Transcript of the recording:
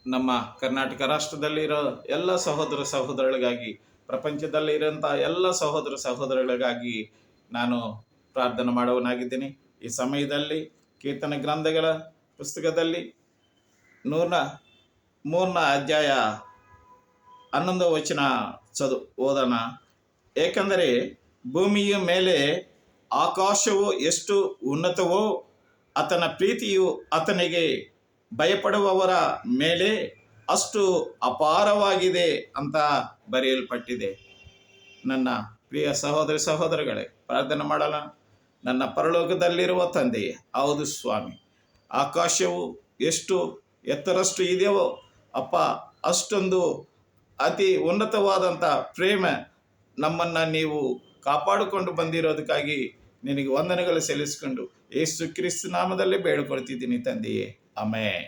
ನಮ್ಮ ಕರ್ನಾಟಕ ರಾಷ್ಟ್ರದಲ್ಲಿರೋ ಎಲ್ಲ ಸಹೋದರ ಸಹೋದರಗಳಿಗಾಗಿ, ಪ್ರಪಂಚದಲ್ಲಿರೋಂಥ ಎಲ್ಲ ಸಹೋದರ ಸಹೋದರಗಳಿಗಾಗಿ ನಾನು ಪ್ರಾರ್ಥನೆ ಮಾಡುವನಾಗಿದ್ದೀನಿ. ಈ ಸಮಯದಲ್ಲಿ ಕೀರ್ತನ ಗ್ರಂಥಗಳ ಪುಸ್ತಕದಲ್ಲಿ 103ನೇ ಅಧ್ಯಾಯ 11ನೇ ವಚನ ಓದೋಣ. ಏಕೆಂದರೆ ಭೂಮಿಯ ಮೇಲೆ ಆಕಾಶವು ಎಷ್ಟು ಉನ್ನತವೋ ಆತನ ಪ್ರೀತಿಯು ಆತನಿಗೆ ಭಯಪಡುವವರ ಮೇಲೆ ಅಷ್ಟು ಅಪಾರವಾಗಿದೆ ಅಂತ ಬರೆಯಲ್ಪಟ್ಟಿದೆ. ನನ್ನ ಪ್ರಿಯ ಸಹೋದರಿ ಸಹೋದರಗಳೇ, ಪ್ರಾರ್ಥನೆ ಮಾಡಲ್ಲ. ನನ್ನ ಪರಲೋಕದಲ್ಲಿರುವ ತಂದೆಯೇ, ಹೌದು ಸ್ವಾಮಿ, ಆಕಾಶವು ಎಷ್ಟು ಎತ್ತರಷ್ಟು ಇದೆಯೋ ಅಪ್ಪ, ಅಷ್ಟೊಂದು ಅತಿ ಉನ್ನತವಾದಂಥ ಪ್ರೇಮ ನಮ್ಮನ್ನು ನೀವು ಕಾಪಾಡಿಕೊಂಡು ಬಂದಿರೋದಕ್ಕಾಗಿ ನಿನಗೆ ವಂದನೆಗಳು ಸಲ್ಲಿಸಿಕೊಂಡು ಯೇಸು ಕ್ರಿಸ್ತ ನಾಮದಲ್ಲಿ ಬೇಡಿಕೊಳ್ತಿದ್ದೀನಿ ತಂದೆಯೇ, ಆಮೆನ್.